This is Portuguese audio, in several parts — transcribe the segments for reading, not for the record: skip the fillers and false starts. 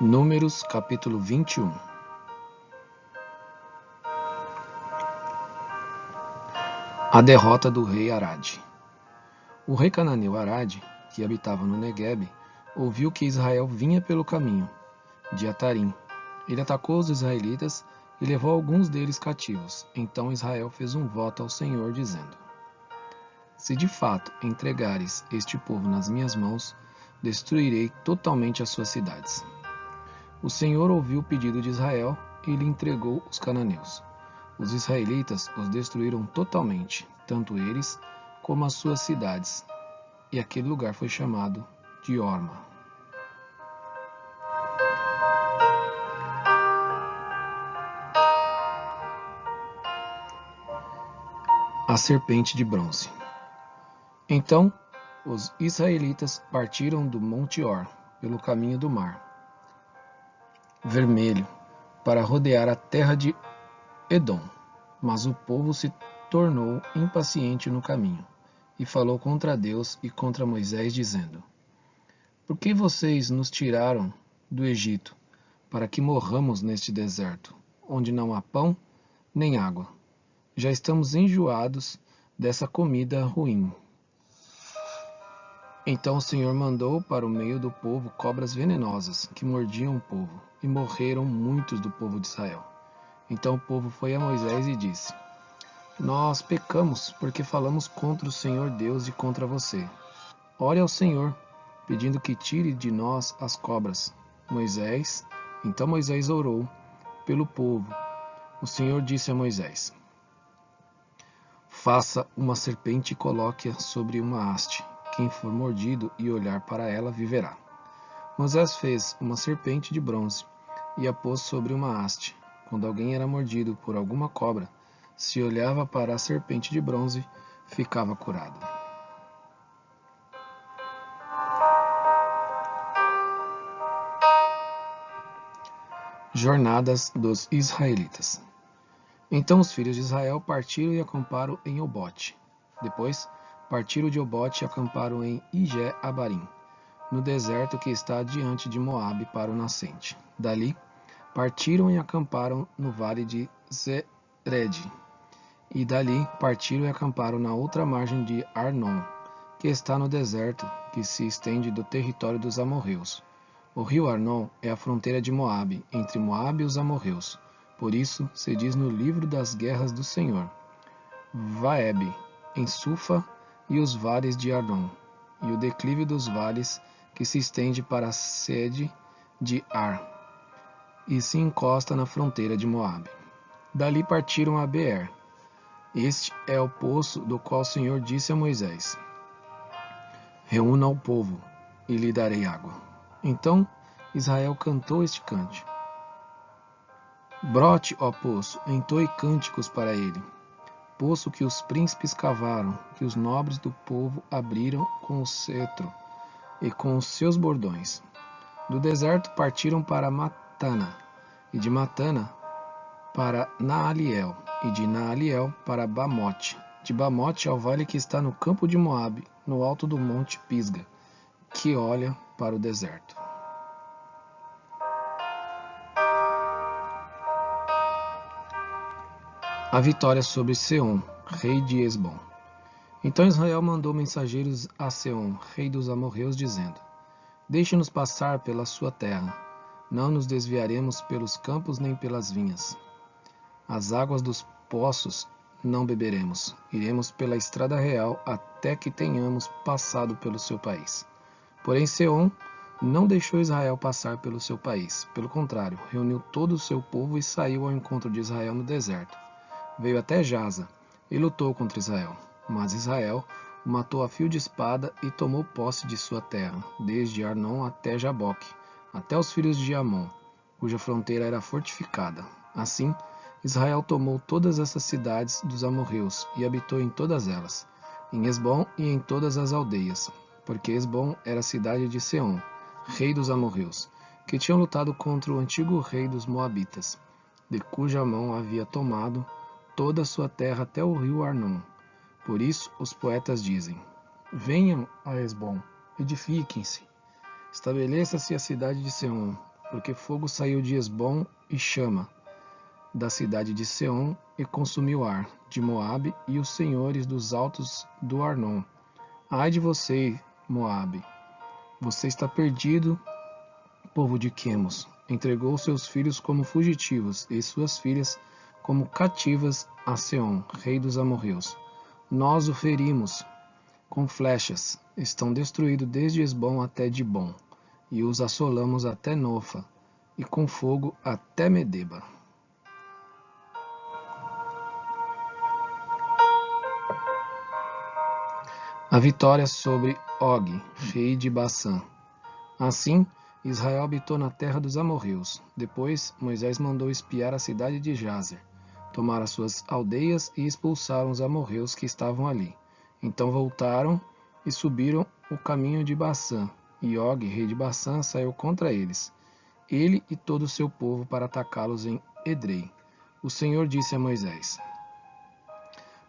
Números capítulo 21. A derrota do rei Arad. O rei cananeu Arad, que habitava no Neguebe, ouviu que Israel vinha pelo caminho de Atarim. Ele atacou os israelitas e levou alguns deles cativos. Então Israel fez um voto ao Senhor, dizendo: Se de fato entregares este povo nas minhas mãos, destruirei totalmente as suas cidades. O Senhor ouviu o pedido de Israel e lhe entregou os cananeus. Os israelitas os destruíram totalmente, tanto eles como as suas cidades, e aquele lugar foi chamado de Horma. A serpente de bronze. Então os israelitas partiram do Monte Hor, pelo caminho do Mar Vermelho, para rodear a terra de Edom. Mas o povo se tornou impaciente no caminho, e falou contra Deus e contra Moisés, dizendo: Por que vocês nos tiraram do Egito, para que morramos neste deserto, onde não há pão nem água? Já estamos enjoados dessa comida ruim. Então o Senhor mandou para o meio do povo cobras venenosas, que mordiam o povo, e morreram muitos do povo de Israel. Então o povo foi a Moisés e disse: Nós pecamos, porque falamos contra o Senhor Deus e contra você. Ore ao Senhor, pedindo que tire de nós as cobras. Então Moisés orou pelo povo. O Senhor disse a Moisés: Faça uma serpente e coloque-a sobre uma haste. Quem for mordido e olhar para ela viverá. Moisés fez uma serpente de bronze e a pôs sobre uma haste. Quando alguém era mordido por alguma cobra, se olhava para a serpente de bronze, ficava curado. Jornadas dos israelitas. Então os filhos de Israel partiram e acamparam em Obote. Depois partiram de Obote e acamparam em Ije-Abarim, no deserto que está diante de Moabe para o nascente. Dali partiram e acamparam no vale de Zered. E dali partiram e acamparam na outra margem de Arnon, que está no deserto, que se estende do território dos amorreus. O rio Arnon é a fronteira de Moabe, entre Moabe e os amorreus. Por isso se diz no livro das guerras do Senhor: Vaeb, em Sufa e os vales de Arnon, e o declive dos vales que se estende para a sede de Ar, e se encosta na fronteira de Moabe. Dali partiram a Beer. Este é o poço do qual o Senhor disse a Moisés: Reúna o povo, e lhe darei água. Então Israel cantou este cântico: Brote, ó poço, entoe cânticos para ele. Poço que os príncipes cavaram, que os nobres do povo abriram com o cetro e com os seus bordões. Do deserto partiram para Matana, e de Matana para Naaliel, e de Naaliel para Bamote. De Bamote ao vale que está no campo de Moabe, no alto do monte Pisga, que olha para o deserto. A vitória sobre Seom, rei de Hesbom. Então Israel mandou mensageiros a Seom, rei dos amorreus, dizendo: Deixe-nos passar pela sua terra. Não nos desviaremos pelos campos nem pelas vinhas. As águas dos poços não beberemos. Iremos pela estrada real até que tenhamos passado pelo seu país. Porém Seom não deixou Israel passar pelo seu país. Pelo contrário, reuniu todo o seu povo e saiu ao encontro de Israel no deserto. Veio até Jaza e lutou contra Israel. Mas Israel o matou a fio de espada e tomou posse de sua terra, desde Arnon até Jaboque, até os filhos de Amon, cuja fronteira era fortificada. Assim, Israel tomou todas essas cidades dos amorreus e habitou em todas elas, em Hesbom e em todas as aldeias, porque Hesbom era a cidade de Seom, rei dos amorreus, que tinham lutado contra o antigo rei dos moabitas, de cuja mão havia tomado toda a sua terra até o rio Arnon. Por isso os poetas dizem: Venham a Hesbom, edifiquem-se, estabeleça-se a cidade de Seom, porque fogo saiu de Esbom e chama da cidade de Seom e consumiu Ar, de Moabe e os senhores dos altos do Arnon. Ai de você, Moabe! Você está perdido, povo de Quemos. Entregou seus filhos como fugitivos e suas filhas como cativas a Seom, rei dos amorreus. Nós o ferimos com flechas. Estão destruídos desde Esbom até Dibom, e os assolamos até Nofa, e com fogo até Medeba. A vitória sobre Og, rei de Bassã. Assim, Israel habitou na terra dos amorreus. Depois, Moisés mandou espiar a cidade de Jazer. Tomaram as suas aldeias e expulsaram os amorreus que estavam ali. Então voltaram e subiram o caminho de Bassã. E Og, rei de Bassã, saiu contra eles, ele e todo o seu povo, para atacá-los em Edrei. O Senhor disse a Moisés: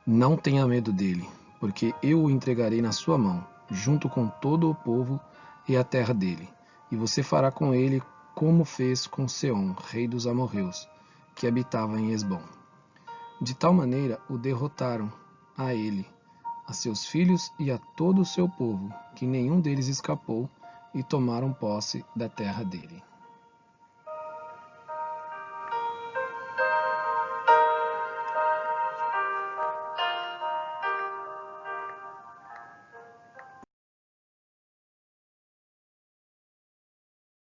Não tenha medo dele, porque eu o entregarei na sua mão, junto com todo o povo e a terra dele. E você fará com ele como fez com Seom, rei dos amorreus, que habitava em Esbom. De tal maneira o derrotaram, a ele, a seus filhos e a todo o seu povo, que nenhum deles escapou, e tomaram posse da terra dele.